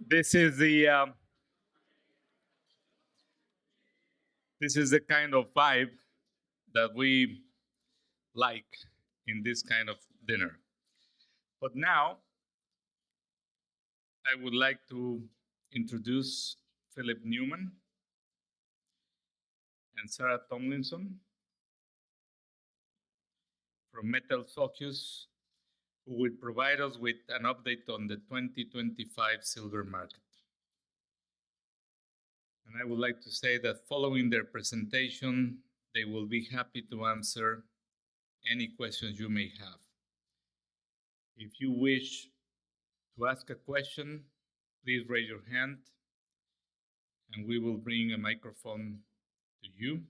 this is the kind of vibe that we like in this kind of dinner. But now I would like to introduce Philip Newman and Sarah Tomlinson from Metal Focus, who will provide us with an update on the 2025 silver market. And I would like to say that following their presentation, they will be happy to answer any questions you may have. If you wish to ask a question, please raise your hand and we will bring a microphone to you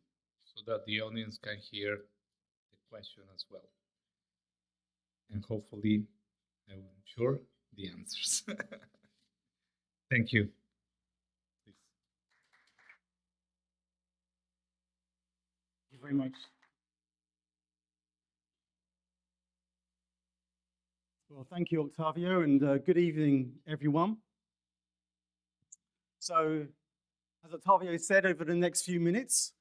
so that the audience can hear the question as well. And hopefully, I'm sure, the answers. Thank you. Please. Thank you very much. Well, thank you, Octavio, and good evening, everyone. So, as Octavio said, over the next few minutes,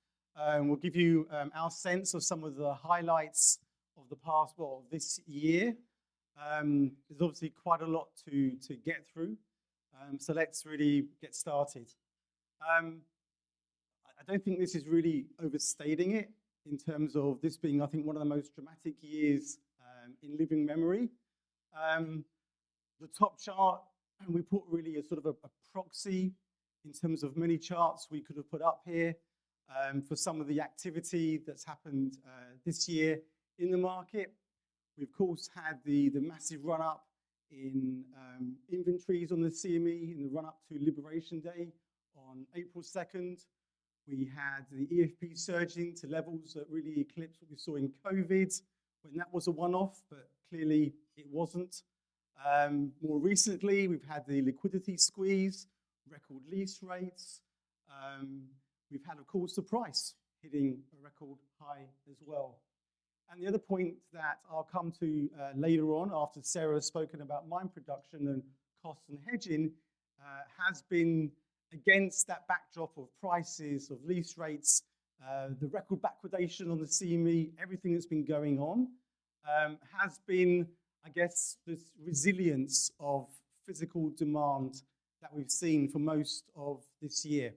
we'll give you our sense of some of the highlights of the past, well, this year. There's obviously quite a lot to get through, so let's really get started. I don't think this is really overstating it in terms of this being, I think, one of the most dramatic years in living memory. The top chart, we put really a sort of a proxy in terms of many charts we could have put up here for some of the activity that's happened this year in the market. We, of course, had the massive run-up in inventories on the CME in the run-up to Liberation Day on April 2nd. We had the EFP surging to levels that really eclipsed what we saw in COVID, when that was a one-off, but clearly it wasn't. More recently, we've had the liquidity squeeze, record lease rates. We've had, of course, the price hitting a record high as well. And the other point that I'll come to later on, after Sarah has spoken about mine production and costs and hedging, has been against that backdrop of prices, of lease rates, the record backwardation on the CME, everything that's been going on, has been, I guess, this resilience of physical demand that we've seen for most of this year.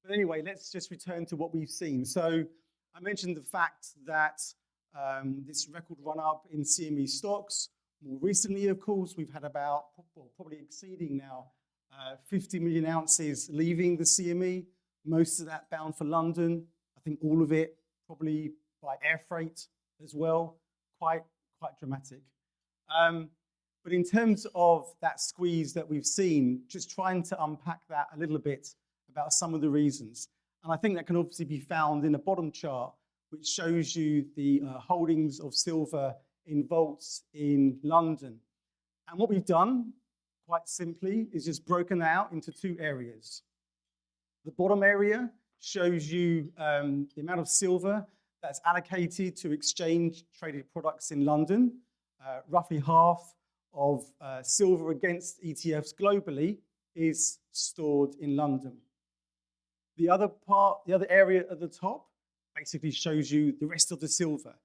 But anyway, let's just return to what we've seen. So I mentioned the fact that this record run-up in CME stocks. More recently, of course, we've had about, well, probably exceeding now, 50 million ounces leaving the CME, most of that bound for London. I think all of it probably by air freight as well, quite dramatic. But in terms of that squeeze that we've seen, just trying to unpack that a little bit about some of the reasons. And I think that can obviously be found in the bottom chart, which shows you the holdings of silver in vaults in London. And what we've done, quite simply, is just broken out into two areas. The bottom area shows you the amount of silver that's allocated to exchange-traded products in London. Roughly half of silver against ETFs globally is stored in London. The other area at the top basically shows you the rest of the silver.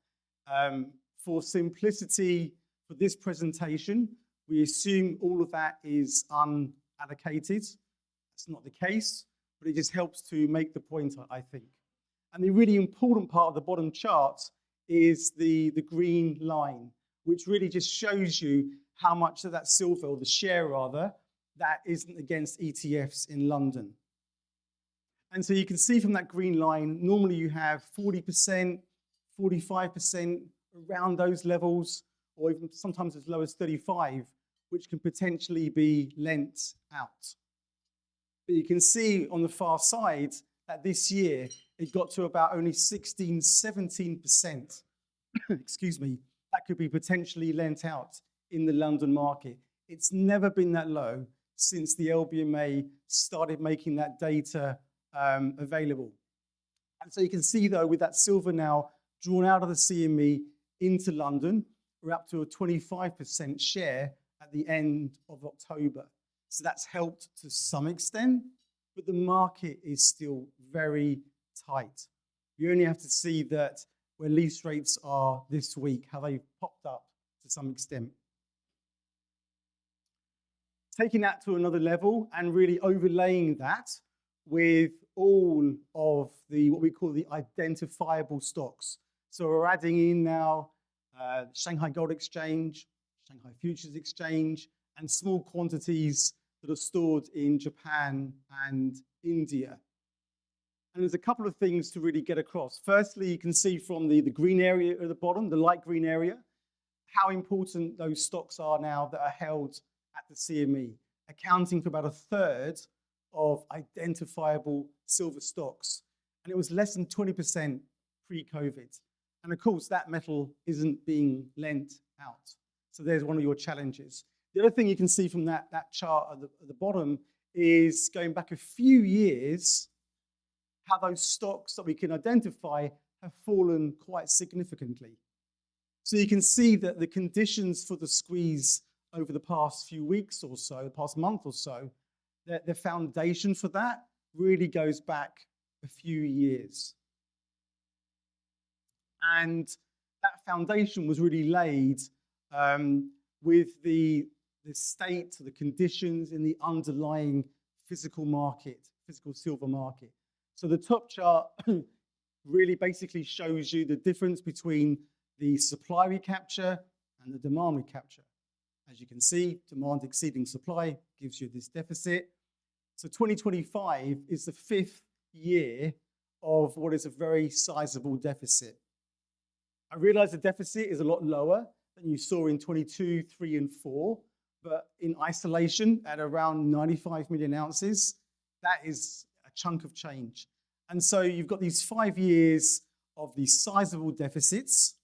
For simplicity for this presentation, we assume all of that is unallocated. That's not the case, but it just helps to make the point, I think. And the really important part of the bottom chart is the green line, which really just shows you how much of that silver, or the share rather, that isn't against ETFs in London. And so you can see from that green line, normally you have 40%, 45%, around those levels, or even sometimes as low as 35%, which can potentially be lent out. But you can see on the far side that this year, it got to about only 16, 17%, excuse me, that could be potentially lent out in the London market. It's never been that low since the LBMA started making that data available. And so you can see, though, with that silver now drawn out of the CME into London, we're up to a 25% share at the end of October. So that's helped to some extent, but the market is still very tight. You only have to see that where lease rates are this week, how they've popped up to some extent. Taking that to another level and really overlaying that with all of the what we call the identifiable stocks. So we're adding in now Shanghai Gold Exchange, Shanghai Futures Exchange, and small quantities that are stored in Japan and India. And there's a couple of things to really get across. Firstly, you can see from the green area at the bottom, the light green area, how important those stocks are now that are held at the CME, accounting for about a third of identifiable silver stocks. And it was less than 20% pre-COVID. And of course, that metal isn't being lent out. So there's one of your challenges. The other thing you can see from that chart at the bottom is going back a few years, how those stocks that we can identify have fallen quite significantly. So you can see that the conditions for the squeeze over the past few weeks or so, the past month or so, the foundation for that really goes back a few years. And that foundation was really laid with the state, the conditions in the underlying physical market, physical silver market. So the top chart really basically shows you the difference between the supply recapture and the demand recapture. As you can see, demand exceeding supply gives you this deficit. So 2025 is the 5th year of what is a very sizable deficit. I realize the deficit is a lot lower than you saw in 22, 3, and 4, but in isolation at around 95 million ounces, that is a chunk of change. And so you've got these 5 years of these sizable deficits,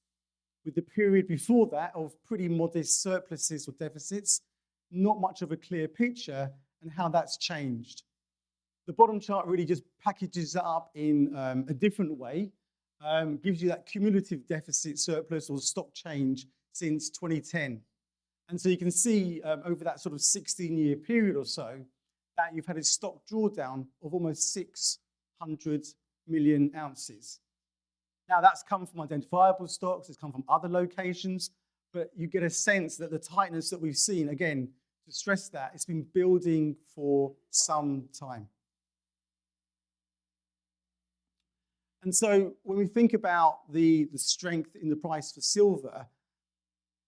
with the period before that of pretty modest surpluses or deficits, not much of a clear picture and how that's changed. The bottom chart really just packages that up in a different way, gives you that cumulative deficit surplus or stock change since 2010. And so you can see over that sort of 16-year period or so that you've had a stock drawdown of almost 600 million ounces. Now that's come from identifiable stocks, it's come from other locations, but you get a sense that the tightness that we've seen, again, to stress that, it's been building for some time. And so when we think about the strength in the price for silver,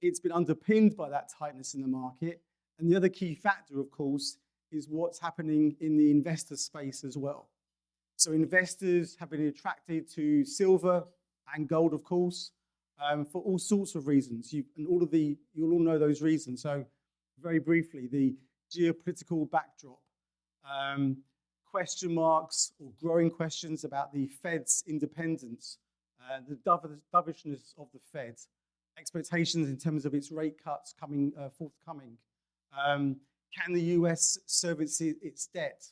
it's been underpinned by that tightness in the market. And the other key factor, of course, is what's happening in the investor space as well. So investors have been attracted to silver and gold, of course, for all sorts of reasons. You'll all know those reasons. So very briefly, the geopolitical backdrop, question marks or growing questions about the Fed's independence, the dovishness of the Fed, expectations in terms of its rate cuts forthcoming. Can the US service its debt?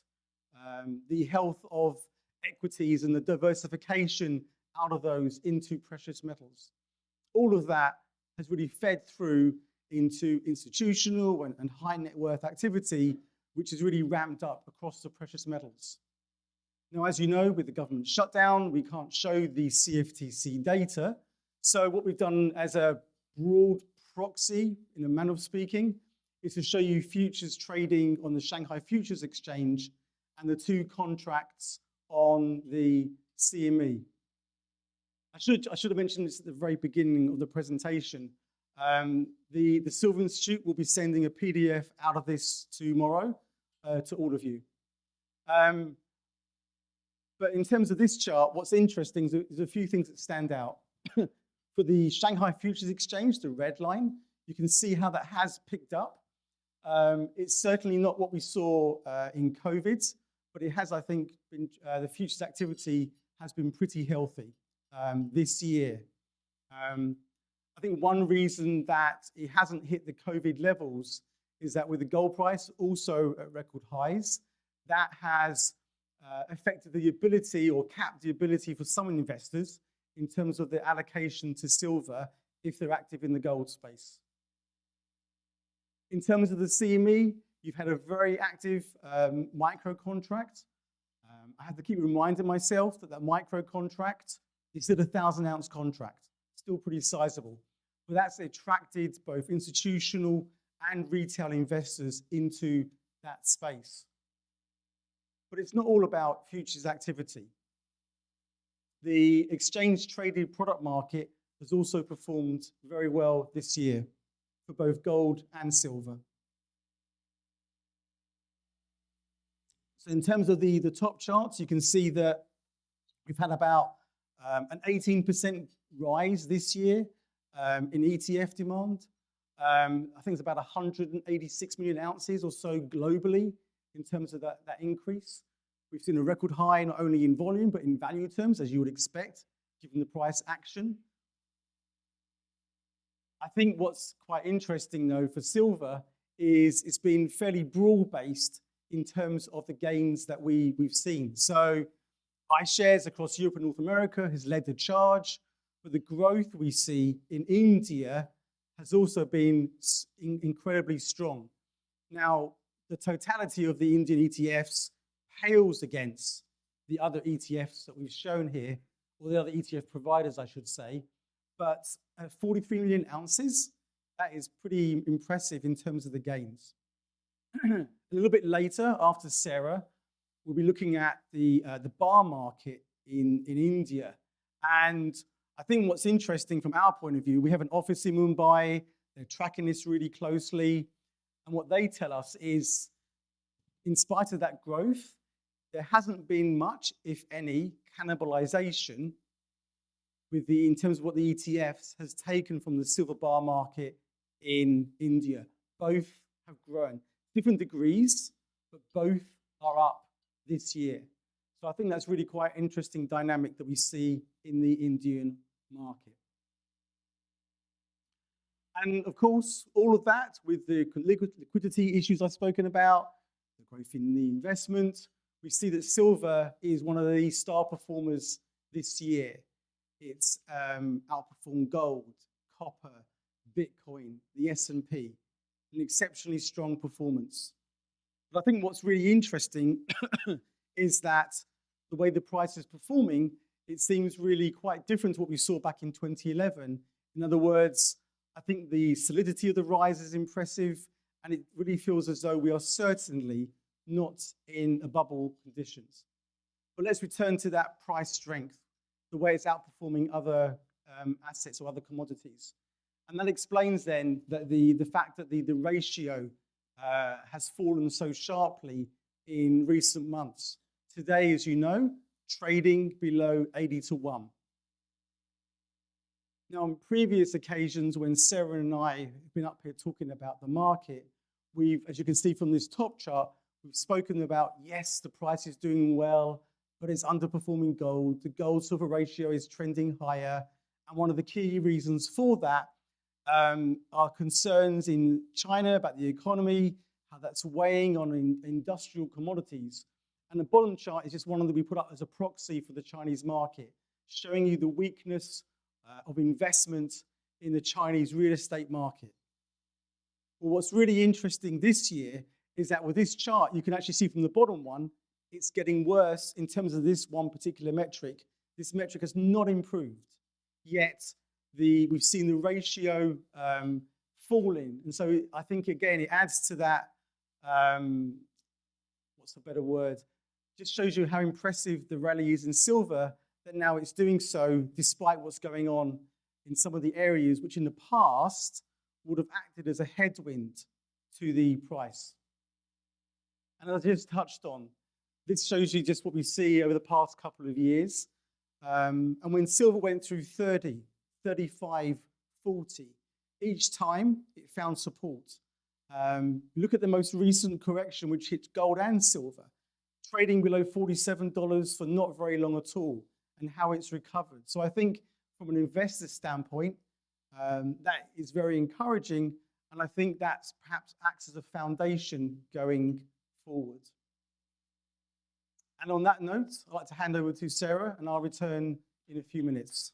The health of equities and the diversification out of those into precious metals. All of that has really fed through into institutional and high net worth activity, which is really ramped up across the precious metals. Now, as you know, with the government shutdown, we can't show the CFTC data. So what we've done as a broad proxy, in a manner of speaking, is to show you futures trading on the Shanghai Futures Exchange and the 2 contracts on the CME. I should have mentioned this at the very beginning of the presentation. The Silver Institute will be sending a PDF out of this tomorrow to all of you. But in terms of this chart, what's interesting is there's a few things that stand out. For the Shanghai Futures Exchange, the red line, you can see how that has picked up. It's certainly not what we saw in COVID, but it has, I think, been the futures activity has been pretty healthy this year. I think one reason that it hasn't hit the COVID levels is that with the gold price also at record highs, that has affected the ability or capped the ability for some investors in terms of their allocation to silver if they're active in the gold space. In terms of the CME, you've had a very active micro contract. I have to keep reminding myself that that micro contract is still a 1,000-ounce contract, still pretty sizable. But that's attracted both institutional and retail investors into that space. But it's not all about futures activity. The exchange-traded product market has also performed very well this year for both gold and silver. So in terms of the top charts, you can see that we've had about an 18% rise this year in ETF demand. I think it's about 186 million ounces or so globally in terms of that increase. We've seen a record high not only in volume but in value terms, as you would expect, given the price action. I think what's quite interesting, though, for silver is it's been fairly broad-based in terms of the gains that we've seen. So iShares across Europe and North America has led the charge, but the growth we see in India has also been incredibly strong. Now, the totality of the Indian ETFs pales against the other ETFs that we've shown here, or the other ETF providers, I should say. But at 43 million ounces, that is pretty impressive in terms of the gains. A little bit later, after Sarah, we'll be looking at the bar market in India. And I think what's interesting from our point of view, we have an office in Mumbai, they're tracking this really closely. And what they tell us is, in spite of that growth, there hasn't been much, if any, cannibalization in terms of what the ETFs has taken from the silver bar market in India. Both have grown. Different degrees, but both are up this year. So I think that's really quite an interesting dynamic that we see in the Indian market. And of course, all of that with the liquidity issues I've spoken about, the growth in the investment, we see that silver is one of the star performers this year. It's outperformed gold, copper, Bitcoin, the S&P, an exceptionally strong performance. But I think what's really interesting is that the way the price is performing, it seems really quite different to what we saw back in 2011. In other words, I think the solidity of the rise is impressive, and it really feels as though we are certainly not in a bubble conditions. But let's return to that price strength, the way it's outperforming other assets or other commodities. And that explains then that the fact that the ratio has fallen so sharply in recent months. Today, as you know, trading below 80-1. Now, on previous occasions when Sarah and I have been up here talking about the market, as you can see from this top chart, we've spoken about, yes, the price is doing well, but it's underperforming gold. The gold-silver ratio is trending higher. And one of the key reasons for that are concerns in China about the economy, how that's weighing on industrial commodities. And the bottom chart is just one that we put up as a proxy for the Chinese market, showing you the weakness of investment in the Chinese real estate market. Well, what's really interesting this year is that with this chart, you can actually see from the bottom one, it's getting worse in terms of this one particular metric. This metric has not improved, yet we've seen the ratio falling. And so I think, again, it adds to that, what's a better word? Just shows you how impressive the rally is in silver, that now it's doing so despite what's going on in some of the areas which in the past would have acted as a headwind to the price. And as I just touched on, this shows you just what we see over the past couple of years. And when silver went through 30, 35, 40, each time it found support. Look at the most recent correction, which hit gold and silver, trading below $47 for not very long at all, and how it's recovered. So I think from an investor standpoint, that is very encouraging, and I think that perhaps acts as a foundation going forward. And on that note, I'd like to hand over to Sarah, and I'll return in a few minutes.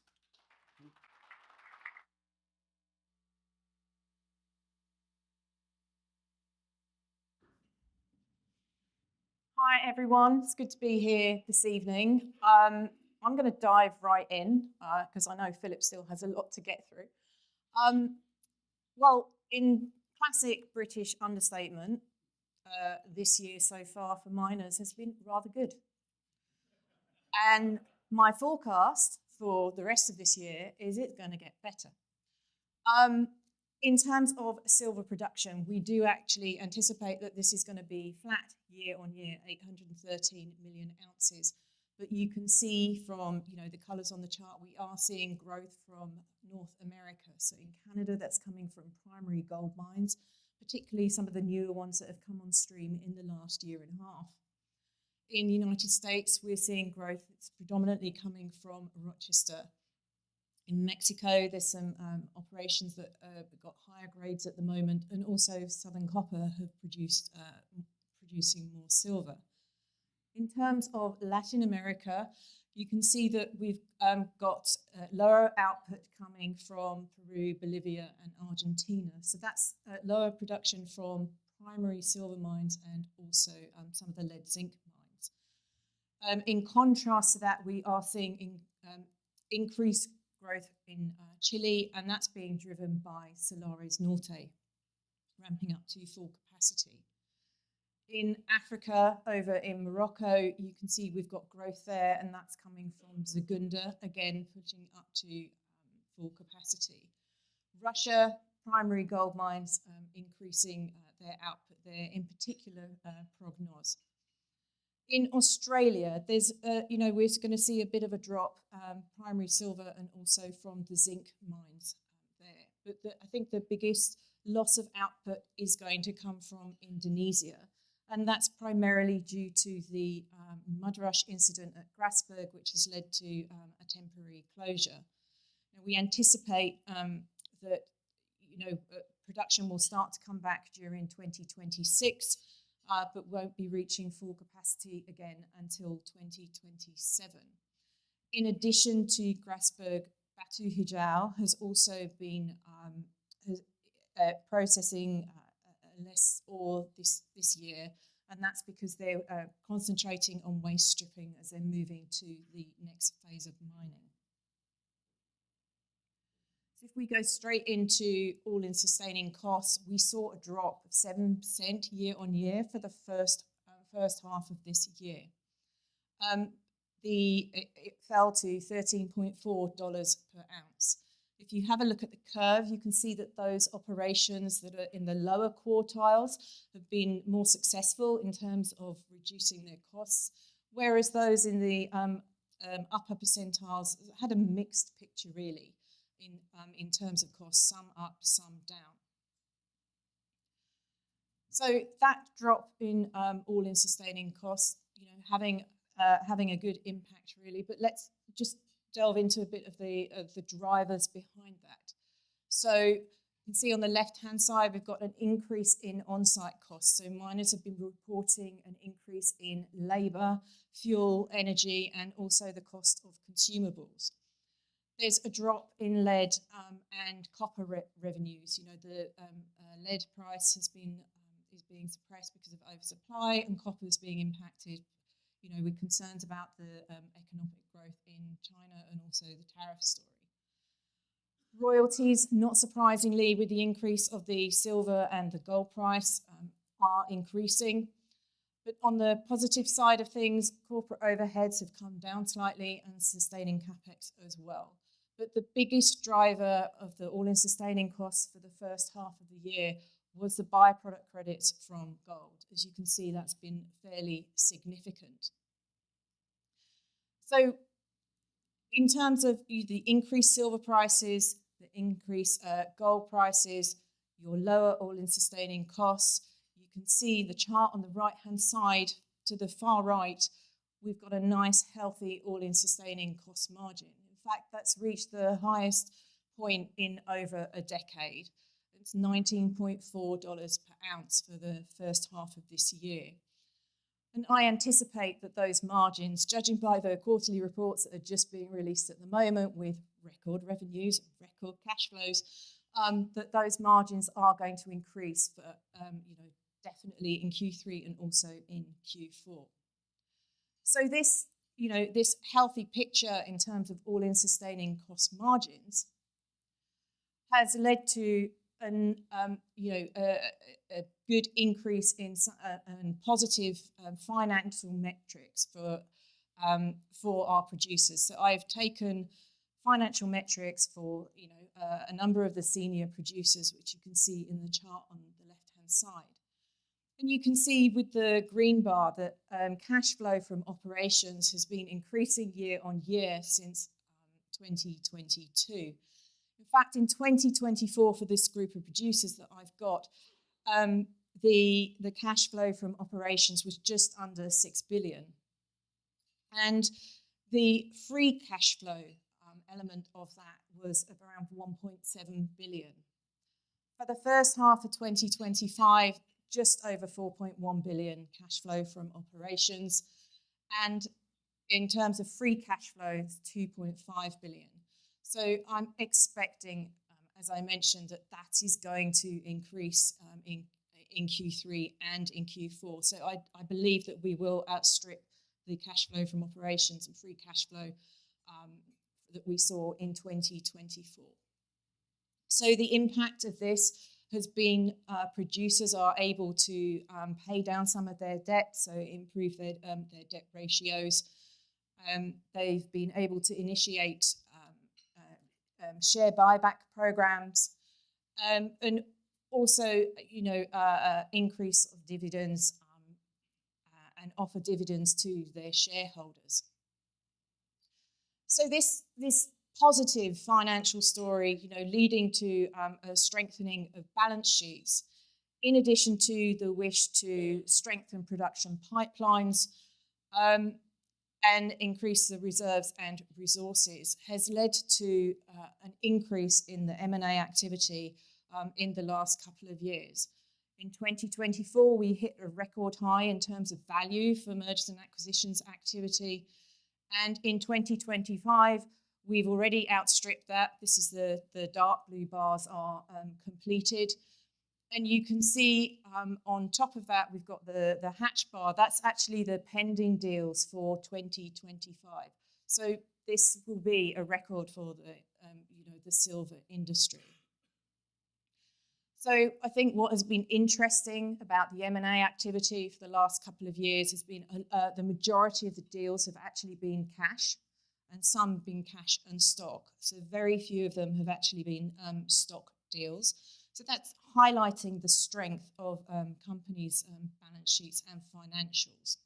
Hi everyone, it's good to be here this evening. I'm going to dive right in because I know Philip still has a lot to get through. Well, in classic British understatement, this year so far for miners has been rather good. And my forecast for the rest of this year is it's going to get better. In terms of silver production, we do actually anticipate that this is going to be flat year on year, 813 million ounces. But you can see from the colours on the chart, we are seeing growth from North America. So in Canada, that's coming from primary gold mines, particularly some of the newer ones that have come on stream in the last year and a half. In the United States, we're seeing growth that's predominantly coming from Rochester. In Mexico, there's some operations that have got higher grades at the moment, and also Southern Copper have producing more silver. In terms of Latin America, you can see that we've got lower output coming from Peru, Bolivia, and Argentina. So that's lower production from primary silver mines and also some of the lead zinc mines. In contrast to that, we are seeing increased growth in Chile, and that's being driven by Salares Norte, ramping up to full capacity. In Africa, over in Morocco, you can see we've got growth there, and that's coming from Zagunda, again, pushing up to full capacity. Russia, primary gold mines increasing their output there, in particular Prognoz. In Australia, there's, we're going to see a bit of a drop, primary silver and also from the zinc mines there. But I think the biggest loss of output is going to come from Indonesia. And that's primarily due to the mud rush incident at Grasberg, which has led to a temporary closure. Now, we anticipate that, production will start to come back during 2026. But won't be reaching full capacity again until 2027. In addition to Grasberg, Batu Hijau has also been processing less ore this year, and that's because they're concentrating on waste stripping as they're moving to the next phase of mining. If we go straight into all-in sustaining costs, we saw a drop of 7% year on year for the first half of this year. It fell to $13.4 per ounce. If you have a look at the curve, you can see that those operations that are in the lower quartiles have been more successful in terms of reducing their costs, whereas those in the upper percentiles had a mixed picture, really. In terms of costs, some up, some down. So that drop in all-in sustaining costs, having a good impact really. But let's just delve into a bit of the drivers behind that. So you can see on the left-hand side we've got an increase in on-site costs. So miners have been reporting an increase in labour, fuel, energy, and also the cost of consumables. There's a drop in lead and copper revenues. The lead price is being suppressed because of oversupply, and copper is being impacted, with concerns about the economic growth in China and also the tariff story. Royalties, not surprisingly, with the increase of the silver and the gold price, are increasing. But on the positive side of things, corporate overheads have come down slightly and sustaining capex as well. But the biggest driver of the all-in sustaining costs for the first half of the year was the byproduct credits from gold. As you can see, that's been fairly significant. So in terms of the increased silver prices, the increased gold prices, your lower all-in sustaining costs, you can see the chart on the right-hand side to the far right, we've got a nice, healthy all-in sustaining cost margin. In fact, that's reached the highest point in over a decade. It's $19.4 per ounce for the first half of this year. And I anticipate that those margins, judging by the quarterly reports that are just being released at the moment with record revenues, record cash flows, that those margins are going to increase for, definitely in Q3 and also in Q4. So this, this healthy picture in terms of all-in sustaining cost margins has led to a good increase in and positive financial metrics for our producers. So I've taken financial metrics for a number of the senior producers, which you can see in the chart on the left-hand side. And you can see with the green bar that cash flow from operations has been increasing year on year since 2022. In fact, in 2024, for this group of producers that I've got, the cash flow from operations was just under 6 billion. And the free cash flow element of that was around 1.7 billion. For the first half of 2025, just over 4.1 billion cash flow from operations. And in terms of free cash flow, it's 2.5 billion. So I'm expecting, as I mentioned, that is going to increase in Q3 and in Q4. So I believe that we will outstrip the cash flow from operations and free cash flow that we saw in 2024. So the impact of this has been producers are able to pay down some of their debt, so improve their debt ratios. They've been able to initiate share buyback programs, and also, increase of dividends and offer dividends to their shareholders. So this positive financial story, leading to a strengthening of balance sheets, in addition to the wish to strengthen production pipelines and increase the reserves and resources, has led to an increase in the M&A activity in the last couple of years. In 2024, we hit a record high in terms of value for mergers and acquisitions activity. And in 2025, we've already outstripped that. This is the dark blue bars are completed. And you can see on top of that, we've got the hatch bar. That's actually the pending deals for 2025. So this will be a record for the silver industry. So I think what has been interesting about the M&A activity for the last couple of years has been the majority of the deals have actually been cash, and some been cash and stock. So very few of them have actually been stock deals. So that's highlighting the strength of companies' balance sheets and financials.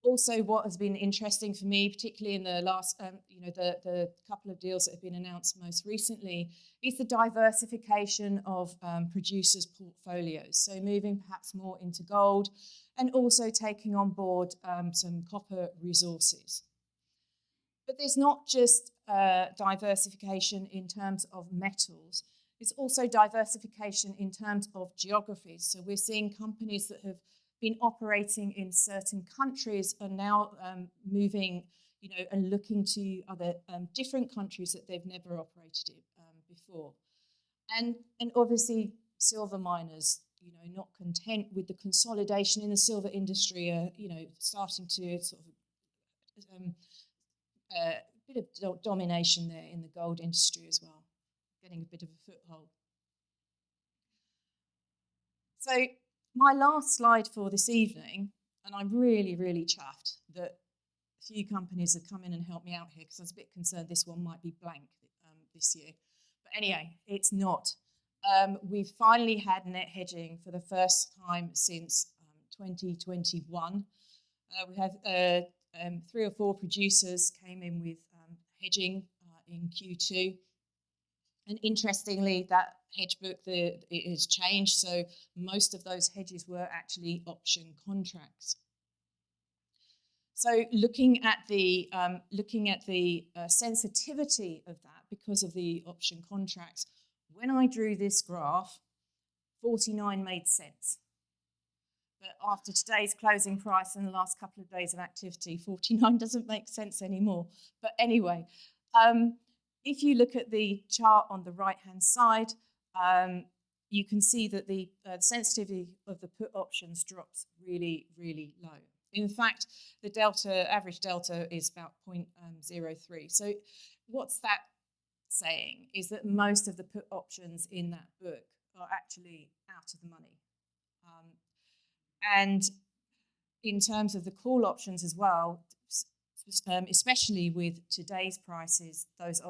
Also, what has been interesting for me, particularly in the last, the couple of deals that have been announced most recently, is the diversification of producers' portfolios. So moving perhaps more into gold, and also taking on board some copper resources. But there's not just diversification in terms of metals. It's also diversification in terms of geographies. So we're seeing companies that have been operating in certain countries are now moving, and looking to other different countries that they've never operated in before. And obviously silver miners, not content with the consolidation in the silver industry, are, starting to sort of a bit of domination there in the gold industry as well, getting a bit of a foothold. So my last slide for this evening, and I'm really, really chuffed that a few companies have come in and helped me out here, because I was a bit concerned this one might be blank this year. But anyway, it's not. We've finally had net hedging for the first time since 2021. We have 3 or 4 producers came in with hedging in Q2. And interestingly, that hedge book, it has changed. So most of those hedges were actually option contracts. So looking at the sensitivity of that, because of the option contracts, when I drew this graph, 49 made sense. But after today's closing price and the last couple of days of activity, 49 doesn't make sense anymore. But anyway, if you look at the chart on the right-hand side, you can see that the sensitivity of the put options drops really, really low. In fact, the average delta is about 0.03. So what's that saying is that most of the put options in that book are actually out of the money. And in terms of the call options as well, especially with today's prices, those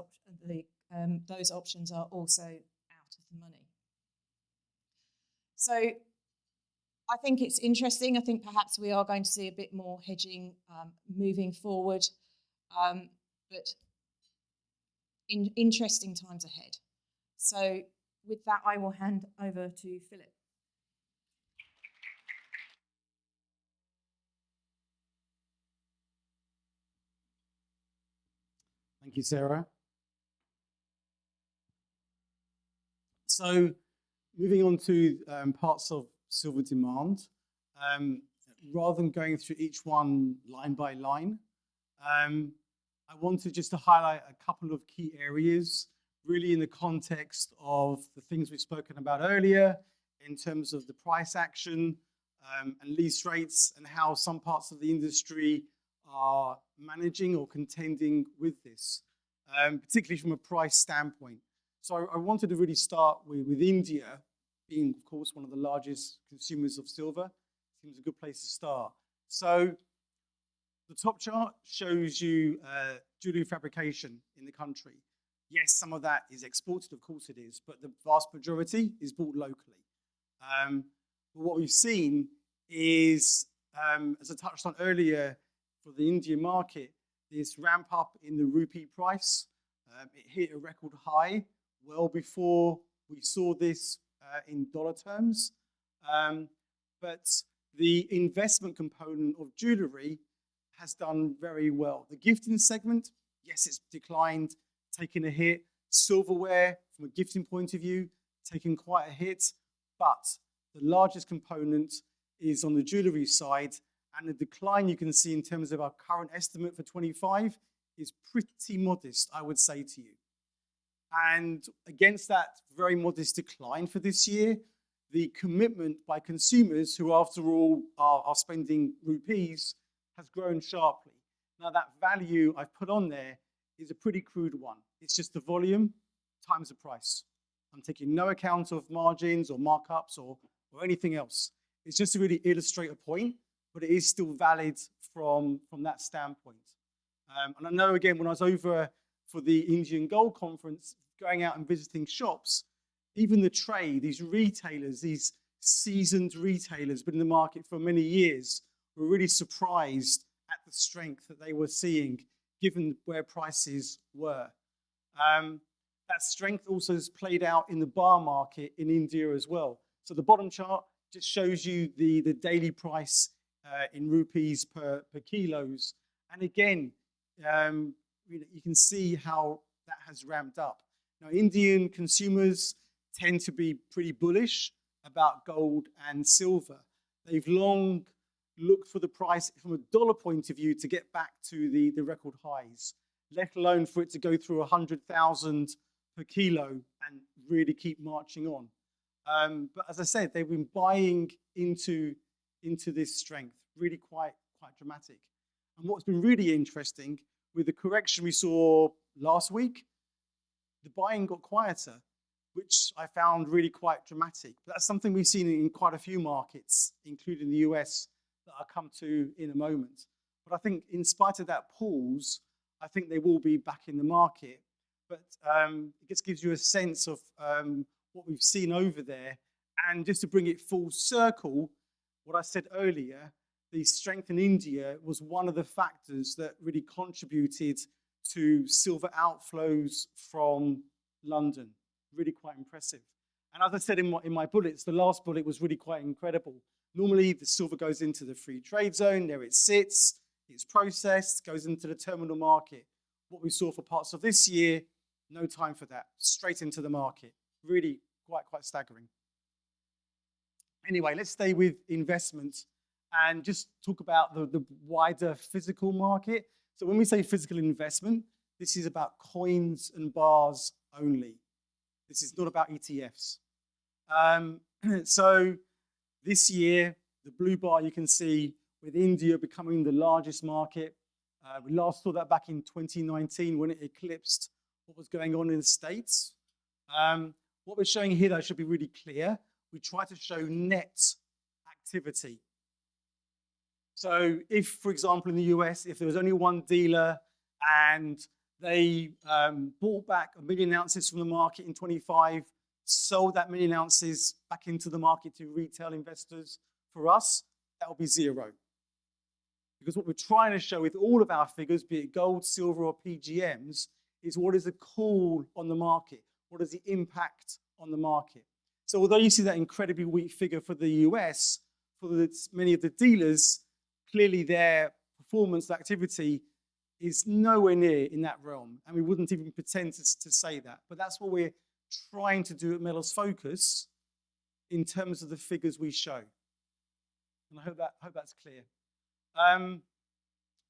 options are also out of the money. So I think it's interesting. I think perhaps we are going to see a bit more hedging moving forward, but interesting times ahead. So with that, I will hand over to Philip. Thank you, Sarah. So moving on to parts of silver demand, rather than going through each one line by line, I wanted just to highlight a couple of key areas, really in the context of the things we've spoken about earlier, in terms of the price action and lease rates, and how some parts of the industry are managing or contending with this, particularly from a price standpoint. So I wanted to really start with India, being, of course, one of the largest consumers of silver. Seems a good place to start. So the top chart shows you jewelry fabrication in the country. Yes, some of that is exported, of course it is, but the vast majority is bought locally. But what we've seen is, as I touched on earlier, for the Indian market, this ramp up in the rupee price. It hit a record high well before we saw this in dollar terms. But the investment component of jewelry has done very well. The gifting segment, yes, it's declined, taking a hit. Silverware, from a gifting point of view, taking quite a hit. But the largest component is on the jewelry side, and the decline you can see in terms of our current estimate for 25 is pretty modest, I would say to you. And against that very modest decline for this year, the commitment by consumers, who after all are spending rupees, has grown sharply. Now that value I've put on there is a pretty crude one. It's just the volume times the price. I'm taking no account of margins or markups or anything else. It's just to really illustrate a point, but it is still valid from that standpoint. And I know, again, when I was over for the Indian Gold Conference, going out and visiting shops, even the trade, these retailers, these seasoned retailers, been in the market for many years, were really surprised at the strength that they were seeing, given where prices were. That strength also has played out in the bar market in India as well. So the bottom chart just shows you the daily price in rupees per kilos. And again, you can see how that has ramped up. Now, Indian consumers tend to be pretty bullish about gold and silver. They've long looked for the price from a dollar point of view to get back to the record highs, let alone for it to go through 100,000 per kilo and really keep marching on. But as I said, they've been buying into this strength, really quite dramatic. And what's been really interesting, with the correction we saw last week, the buying got quieter, which I found really quite dramatic. But that's something we've seen in quite a few markets, including the US, that I'll come to in a moment. But I think in spite of that pause, I think they will be back in the market. But it just gives you a sense of what we've seen over there. And just to bring it full circle, what I said earlier, the strength in India was one of the factors that really contributed to silver outflows from London. Really quite impressive. And as I said in my bullets, the last bullet was really quite incredible. Normally, the silver goes into the free trade zone. There it sits. It's processed, goes into the terminal market. What we saw for parts of this year, no time for that. Straight into the market. Really quite staggering. Anyway, let's stay with investments and just talk about the wider physical market. So when we say physical investment, this is about coins and bars only. This is not about ETFs. So this year, the blue bar you can see with India becoming the largest market. We last saw that back in 2019 when it eclipsed what was going on in the States. What we're showing here, though, should be really clear. We try to show net activity. So if, for example, in the US, if there was only one dealer and they bought back 1 million ounces from the market in 25, sold that 1 million ounces back into the market to retail investors, for us, that will be zero. Because what we're trying to show with all of our figures, be it gold, silver, or PGMs, is what is the call on the market? What is the impact on the market? So although you see that incredibly weak figure for the US, for many of the dealers, clearly their performance activity is nowhere near in that realm. And we wouldn't even pretend to say that. But that's what we're trying to do at Metals Focus in terms of the figures we show. And I hope that's clear.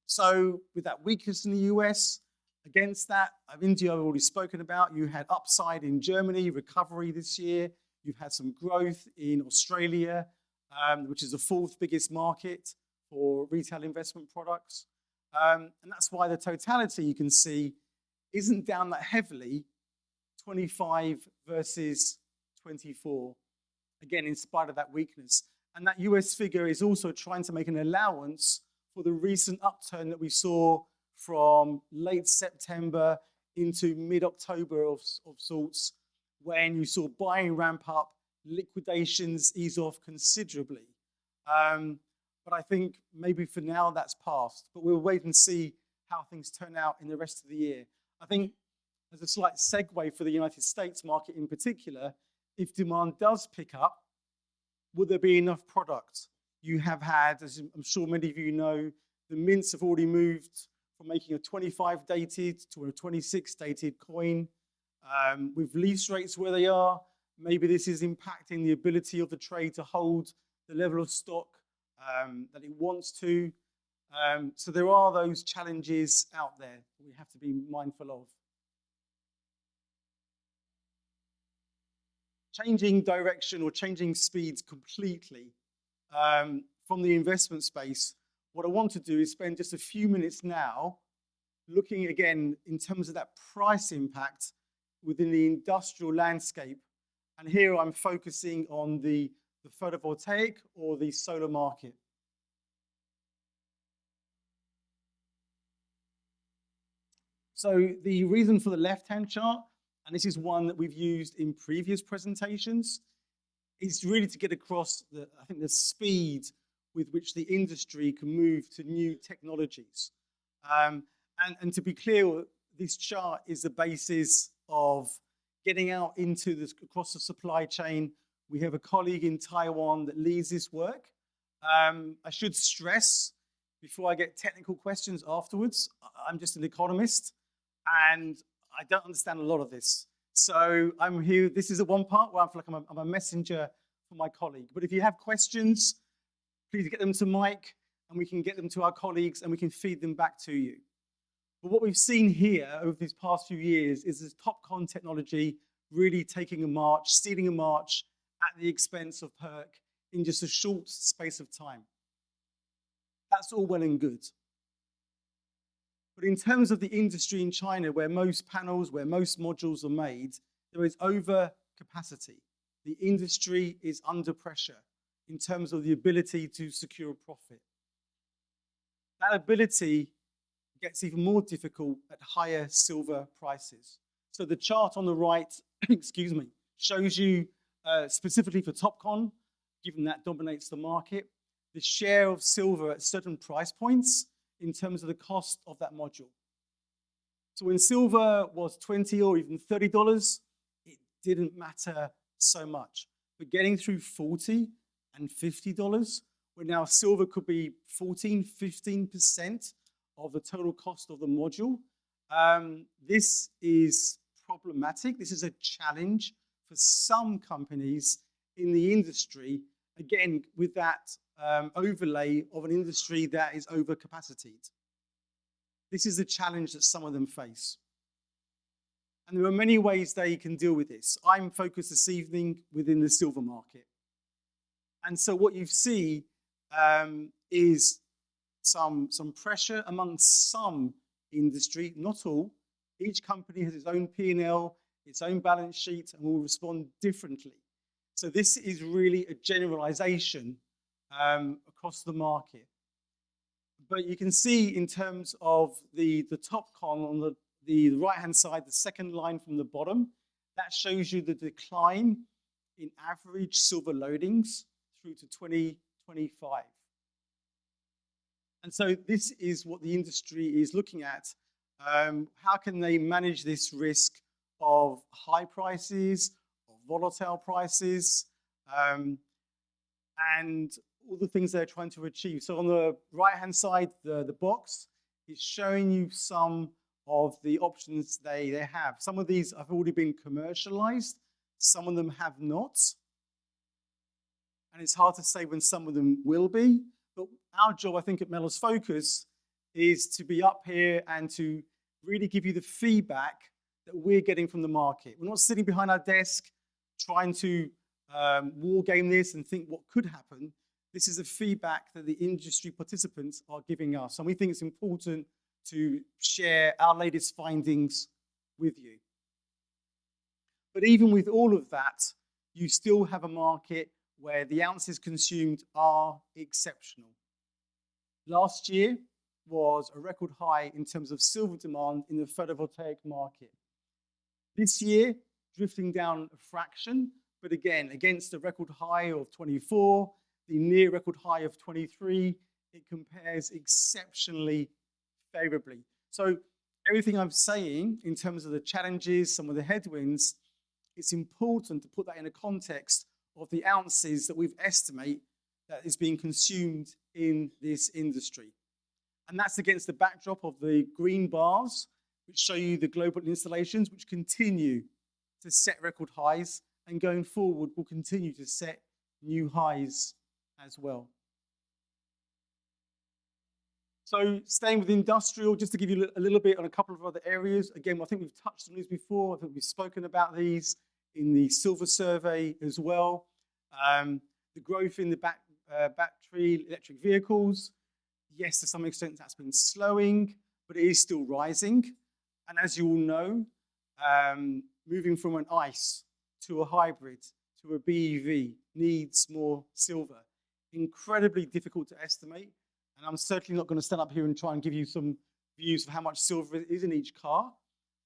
So with that weakness in the US, against that, India I've already spoken about. You had upside in Germany, recovery this year. You've had some growth in Australia, which is the 4th biggest market for retail investment products. And that's why the totality, you can see, isn't down that heavily, 25 versus 24, again, in spite of that weakness. And that US figure is also trying to make an allowance for the recent upturn that we saw from late September into mid-October of sorts, when you saw buying ramp up, liquidations ease off considerably. But I think maybe for now that's passed. But we'll wait and see how things turn out in the rest of the year. I think as a slight segue for the United States market in particular, if demand does pick up, will there be enough product? You have had, as I'm sure many of you know, the mints have already moved from making a 25 dated to a 26 dated coin. With lease rates where they are, maybe this is impacting the ability of the trade to hold the level of stock that it wants to. So there are those challenges out there that we have to be mindful of. Changing direction or changing speeds completely from the investment space, what I want to do is spend just a few minutes now looking again in terms of that price impact within the industrial landscape. And here I'm focusing on the photovoltaic or the solar market. So the reason for the left-hand chart, and this is one that we've used in previous presentations, is really to get across the speed with which the industry can move to new technologies. And to be clear, this chart is the basis of getting out across the supply chain. We have a colleague in Taiwan that leads this work. I should stress, before I get technical questions afterwards, I'm just an economist, and I don't understand a lot of this. So I'm here, this is the one part where I feel like I'm a messenger for my colleague. But if you have questions, please get them to Mike, and we can get them to our colleagues, and we can feed them back to you. But what we've seen here over these past few years is this TOPCon technology really taking a march, stealing a march at the expense of PERC in just a short space of time. That's all well and good. But in terms of the industry in China, where most panels, where most modules are made, there is overcapacity. The industry is under pressure in terms of the ability to secure a profit. That ability gets even more difficult at higher silver prices. So the chart on the right, excuse me, shows you specifically for TOPCon, given that dominates the market, the share of silver at certain price points in terms of the cost of that module. So when silver was $20 or even $30, it didn't matter so much. But getting through $40 and $50, where now silver could be 14, 15% of the total cost of the module, this is problematic. This is a challenge for some companies in the industry, again, with that overlay of an industry that is overcapacitated. This is the challenge that some of them face. And there are many ways they can deal with this. I'm focused this evening within the silver market. And so what you see is some pressure amongst some industry, not all. Each company has its own P&L, its own balance sheet, and will respond differently. So this is really a generalization across the market. But you can see in terms of the top column on the right-hand side, the second line from the bottom, that shows you the decline in average silver loadings through to 2025. And so this is what the industry is looking at. How can they manage this risk of high prices, of volatile prices, and all the things they're trying to achieve. So on the right-hand side, the box is showing you some of the options they have. Some of these have already been commercialized. Some of them have not. And it's hard to say when some of them will be. But our job, I think, at Mellors Focus is to be up here and to really give you the feedback that we're getting from the market. We're not sitting behind our desk trying to war game this and think what could happen. This is the feedback that the industry participants are giving us. And we think it's important to share our latest findings with you. But even with all of that, you still have a market where the ounces consumed are exceptional. Last year was a record high in terms of silver demand in the photovoltaic market. This year, drifting down a fraction, but again, against the record high of 24, the near record high of 23, it compares exceptionally favorably. So everything I'm saying in terms of the challenges, some of the headwinds, it's important to put that in a context of the ounces that we've estimate that is being consumed in this industry. And that's against the backdrop of the green bars, which show you the global installations, which continue to set record highs, and going forward will continue to set new highs as well. So staying with industrial, just to give you a little bit on a couple of other areas. Again, I think we've touched on these before. I think we've spoken about these in the silver survey as well. The growth in the battery electric vehicles, yes, to some extent that's been slowing, but it is still rising. And as you all know, moving from an ICE to a hybrid to a BEV needs more silver. Incredibly difficult to estimate. And I'm certainly not going to stand up here and try and give you some views of how much silver is in each car.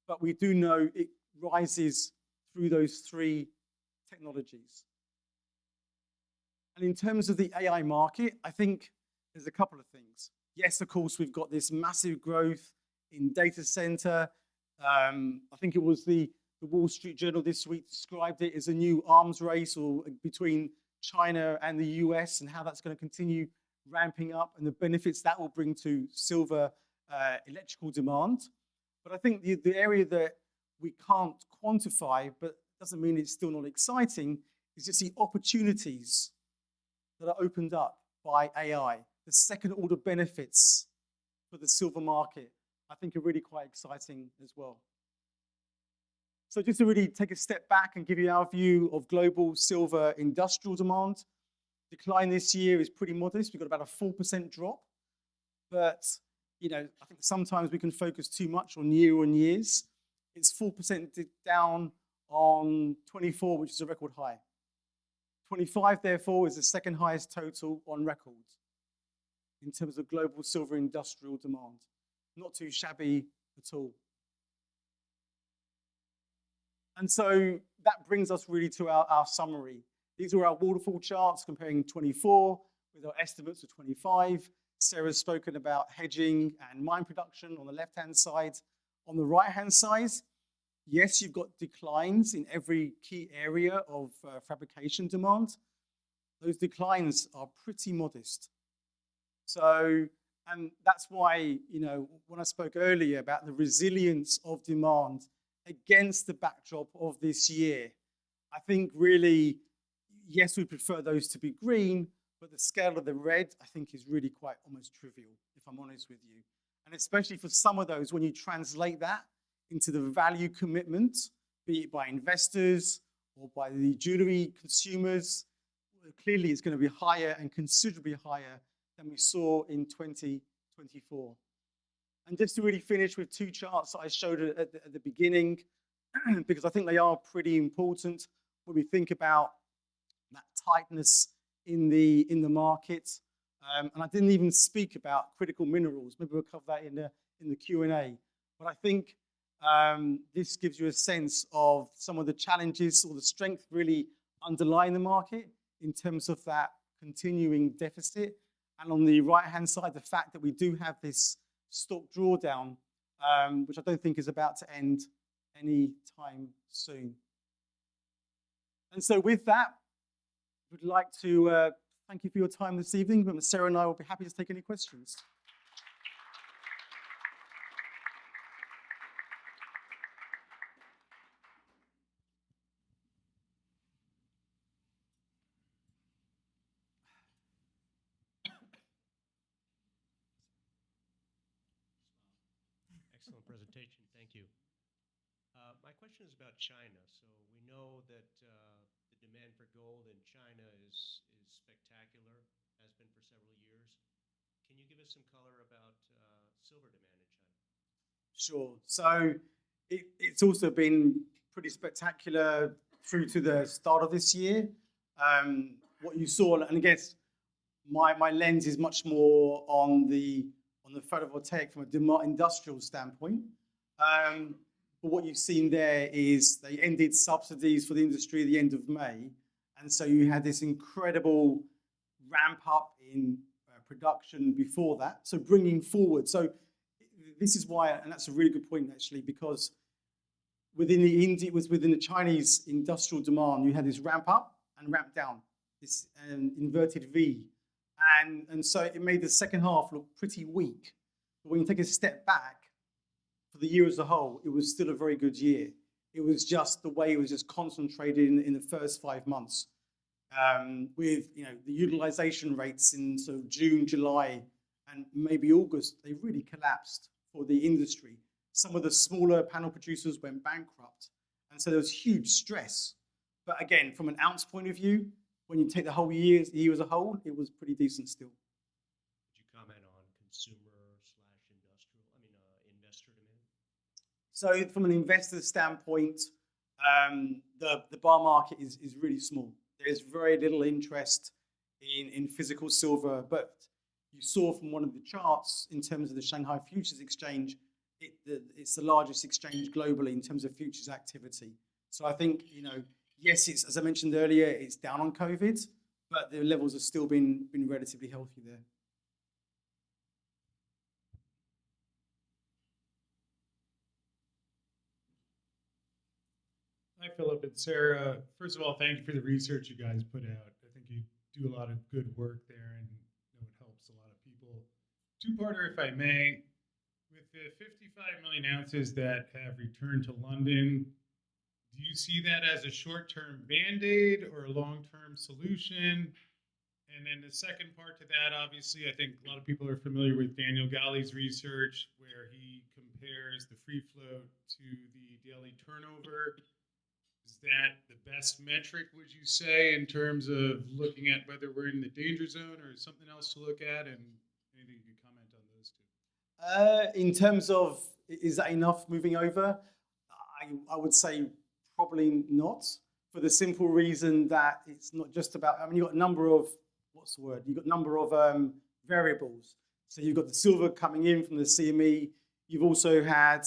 But we do know it rises through those three technologies. And in terms of the AI market, I think there's a couple of things. Yes, of course, we've got this massive growth in data center. I think it was the Wall Street Journal this week described it as a new arms race or between China and the US, and how that's going to continue ramping up and the benefits that will bring to silver electrical demand. But I think the area that we can't quantify, but doesn't mean it's still not exciting, is just the opportunities that are opened up by AI. The second order benefits for the silver market, I think, are really quite exciting as well. So just to really take a step back and give you our view of global silver industrial demand, decline this year is pretty modest. We've got about a 4% drop. But, you know, I think sometimes we can focus too much on year-on-years. It's 4% down on 24, which is a record high. 25, therefore, is the second highest total on record in terms of global silver industrial demand. Not too shabby at all. And so that brings us really to our summary. These are our waterfall charts comparing 24 with our estimates of 25. Sarah's spoken about hedging and mine production on the left-hand side. On the right-hand side, yes, you've got declines in every key area of fabrication demand. Those declines are pretty modest. So, and that's why, you know, when I spoke earlier about the resilience of demand against the backdrop of this year, I think really, yes, we prefer those to be green, but the scale of the red, I think, is really quite almost trivial, if I'm honest with you. And especially for some of those, when you translate that into the value commitment, be it by investors or by the jewelry consumers, clearly it's going to be higher and considerably higher than we saw in 2024. And just to really finish with two charts that I showed at the beginning, because I think they are pretty important when we think about that tightness in the market. And I didn't even speak about critical minerals. Maybe we'll cover that in the Q&A. But I think this gives you a sense of some of the challenges or the strength really underlying the market in terms of that continuing deficit. And on the right-hand side, the fact that we do have this stock drawdown, which I don't think is about to end any time soon. And so with that, we'd like to thank you for your time this evening. But Sarah and I will be happy to take any questions. Excellent presentation, thank you. My question is about China. So we know that the demand for gold in China is spectacular, has been for several years. Can you give us some color about silver demand in China? Sure. So it's also been pretty spectacular through to the start of this year. What you saw, and I guess my lens is much more on the photovoltaic from a industrial standpoint. But what you've seen there is they ended subsidies for the industry at the end of May. And so you had this incredible ramp up in production before that. So bringing forward. So this is why, and that's a really good point actually, because within the Chinese industrial demand, you had this ramp up and ramp down, this inverted V. And so it made the second half look pretty weak. But when you take a step back, for the year as a whole, it was still a very good year. It was just the way it was just concentrated in the first 5 months. With the utilization rates in sort of June, July, and maybe August, they really collapsed for the industry. Some of the smaller panel producers went bankrupt. And so there was huge stress. But again, from an ounce point of view, when you take the whole year as a whole, it was pretty decent still. Could you comment on investor demand? So from an investor standpoint, the bar market is really small. There's very little interest in physical silver, but you saw from one of the charts in terms of the Shanghai Futures Exchange, it's the largest exchange globally in terms of futures activity. So I think, yes, it's, as I mentioned earlier, it's down on COVID, but the levels have still been relatively healthy there. Hi, Philip and Sarah. First of all, thank you for the research you guys put out. I think you do a lot of good work there, and it helps a lot of people. Two-parter, if I may. With the 55 million ounces that have returned to London, do you see that as a short-term Band-Aid or a long-term solution? And then the second part to that, obviously, I think a lot of people are familiar with Daniel Galley's research, where he compares the free float to the daily turnover. Is that the best metric, would you say, in terms of looking at whether we're in the danger zone or something else to look at? And anything you could comment on those two? In terms of, is that enough moving over? I would say probably not, for the simple reason that it's not just about, you've got a number of, You've got a number of variables. So you've got the silver coming in from the CME. You've also had,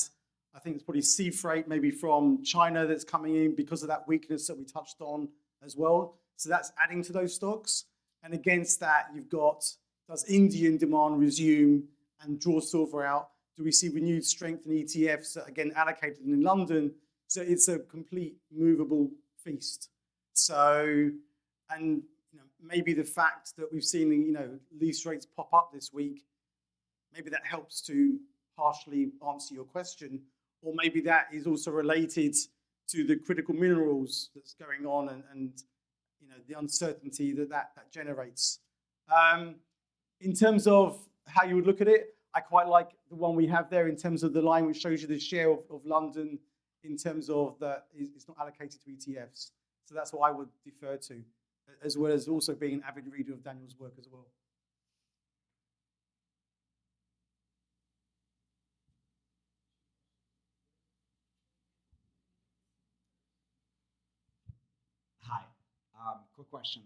I think it's probably sea freight maybe from China that's coming in because of that weakness that we touched on as well. So that's adding to those stocks. And against that, you've got, does Indian demand resume and draw silver out? Do we see renewed strength in ETFs that, again, allocated in London? So it's a complete movable feast. So, and maybe the fact that we've seen, lease rates pop up this week, maybe that helps to partially answer your question. Or maybe that is also related to the critical minerals that's going on and the uncertainty that generates. In terms of how you would look at it, I quite like the one we have there in terms of the line which shows you the share of London in terms of that it's not allocated to ETFs. So that's what I would defer to. as well as also being an avid reader of Daniel's work as well. Hi. Quick question.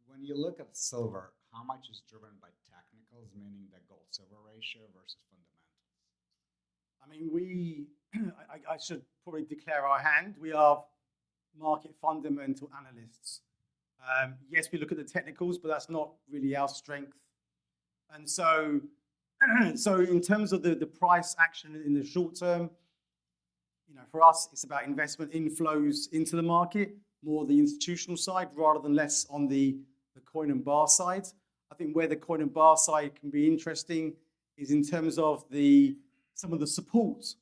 When you look at silver, how much is driven by technicals, meaning the gold-silver ratio versus fundamentals? I mean, I should probably declare our hand. We are market fundamental analysts. Yes, we look at the technicals, but that's not really our strength. And so, so in terms of the price action in the short term, for us, it's about investment inflows into the market, more the institutional side rather than less on the coin and bar side. I think where the coin and bar side can be interesting is in terms of some of the support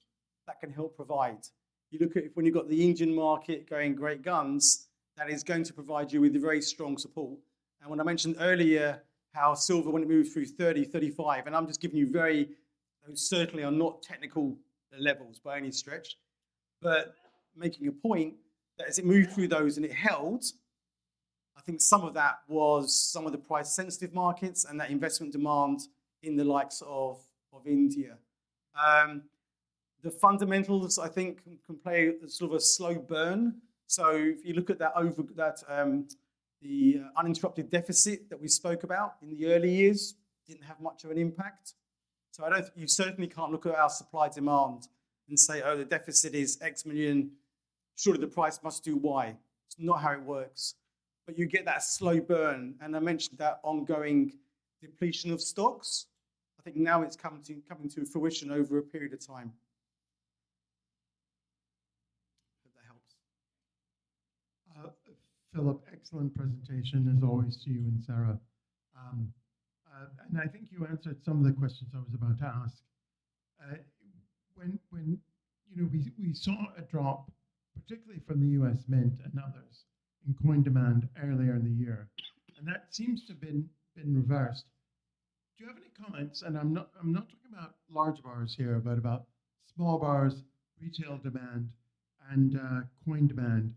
that can help provide. You look at when you've got the Indian market going great guns, that is going to provide you with very strong support. And when I mentioned earlier how silver, when it moves through 30, 35, and I'm just giving you those certainly are not technical levels by any stretch, but making a point that as it moved through those and it held, I think some of that was some of the price sensitive markets and that investment demand in the likes of India. The fundamentals, I think, can play sort of a slow burn. So if you look at the uninterrupted deficit that we spoke about in the early years, didn't have much of an impact. So you certainly can't look at our supply demand and say, oh, the deficit is X million, surely the price must do Y. It's not how it works. But you get that slow burn, and I mentioned that ongoing depletion of stocks. I think now it's coming to fruition over a period of time. Hope that helps. Philip, excellent presentation as always to you and Sarah. And I think you answered some of the questions I was about to ask. When we saw a drop, particularly from the U.S. Mint and others, in coin demand earlier in the year, and that seems to have been reversed. Do you have any comments? And I'm not talking about large bars here, but about small bars, retail demand, and coin demand,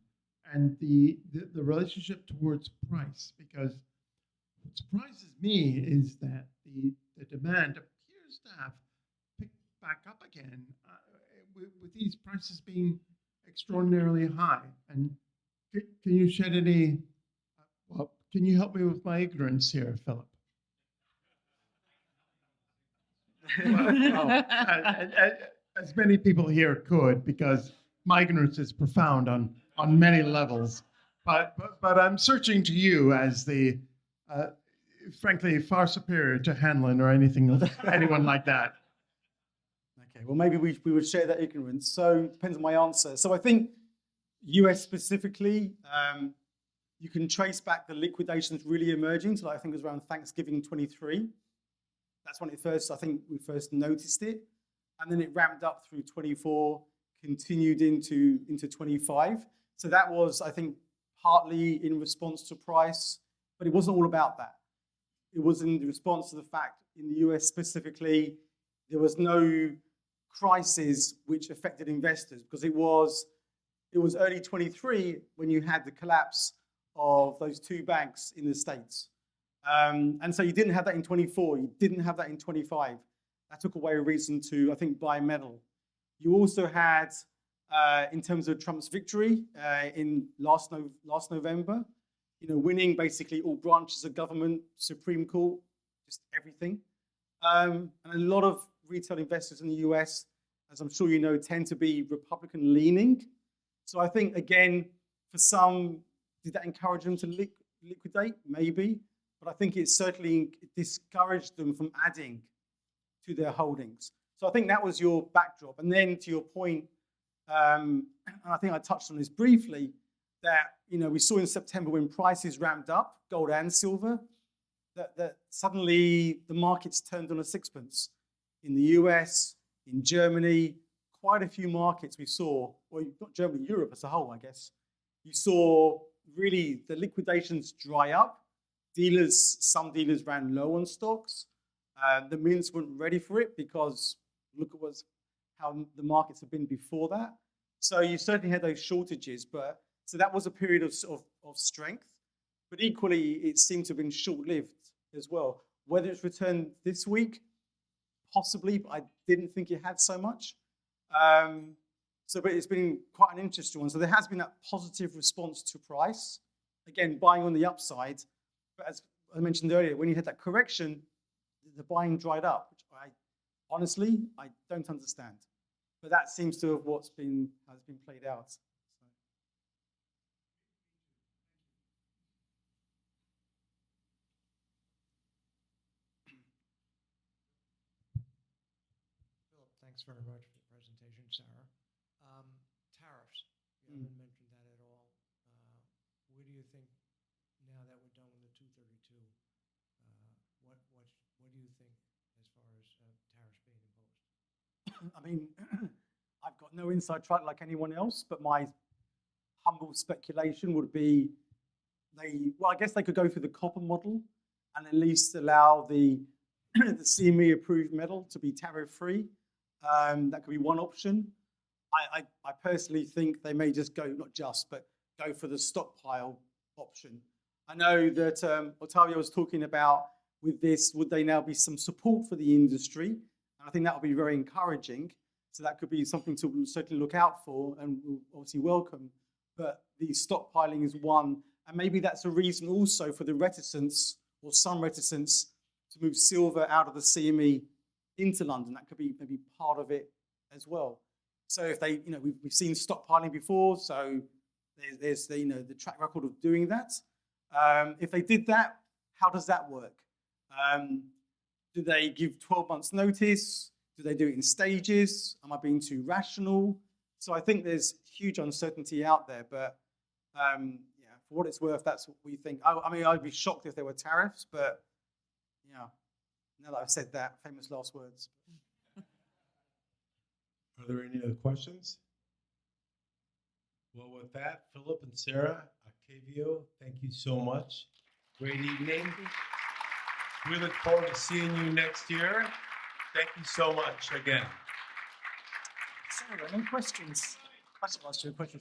and the relationship towards price. Because what surprises me is that the demand appears to have picked back up again with these prices being extraordinarily high. And can you shed any? Can you help me with my ignorance here, Philip? Well, as many people here could, because my ignorance is profound on many levels. But I'm searching to you as the, frankly, far superior to Hanlon or anyone like that. Okay, well, maybe we would share that ignorance. So it depends on my answer. So I think US specifically, you can trace back the liquidations really emerging. So I think it was around Thanksgiving 23. That's when we first noticed it. And then it ramped up through 24, continued into 25. So that was, I think, partly in response to price, but it wasn't all about that. It was in response to the fact in the US specifically, there was no crisis which affected investors because it was early 23 when you had the collapse of those two banks in the States. And so you didn't have that in 24, you didn't have that in 25. That took away a reason to, I think, buy metal. You also had, in terms of Trump's victory in last November, winning basically all branches of government, Supreme Court, just everything. And a lot of retail investors in the US, as I'm sure you know, tend to be Republican leaning. So I think, again, for some, did that encourage them to liquidate? Maybe. But I think it certainly discouraged them from adding to their holdings. So I think that was your backdrop. And then to your point, and I think I touched on this briefly, that we saw in September when prices ramped up, gold and silver, that suddenly the markets turned on a sixpence. In the US, in Germany, quite a few markets we saw, well, not Germany, Europe as a whole, I guess. You saw really the liquidations dry up. Some dealers ran low on stocks. The mints weren't ready for it because look at how the markets have been before that. So you certainly had those shortages, but So that was a period of sort of strength, but equally it seemed to have been short-lived as well. Whether it's returned this week, possibly, but I didn't think it had so much. But it's been quite an interesting one. So there has been that positive response to price. Again, buying on the upside. But as I mentioned earlier, when you had that correction, the buying dried up, which honestly, I don't understand. But that seems to have has been played out. So. Philip, thanks very much for the presentation, Sarah. Tariffs, you haven't mentioned that at all. Where do you think, now that we're done with the 232, what do you think as far as tariffs being imposed? I mean, I've got no inside track like anyone else, but my humble speculation would be I guess they could go through the copper model and at least allow the CME approved metal to be tariff free. That could be one option. I personally think they may just go, not just, but go for the stockpile option. I know that Ottavio was talking about with this, would they now be some support for the industry? And I think that would be very encouraging. So that could be something to certainly look out for and we'll obviously welcome. But the stockpiling is one. And maybe that's a reason also for the reticence or some reticence to move silver out of the CME into London. That could be maybe part of it as well. So if they, we've seen stockpiling before, so there's the track record of doing that. If they did that, how does that work? Do they give 12 months notice? Do they do it in stages? Am I being too rational? So I think there's huge uncertainty out there, but for what it's worth, that's what we think. I mean, I'd be shocked if there were tariffs, but now that I've said that, famous last words. Are there any other questions? Well, with that, Philip and Sarah, Octavio, thank you so much. Great evening. We look forward to seeing you next year. Thank you so much again. Sarah, no questions. I should ask you a question.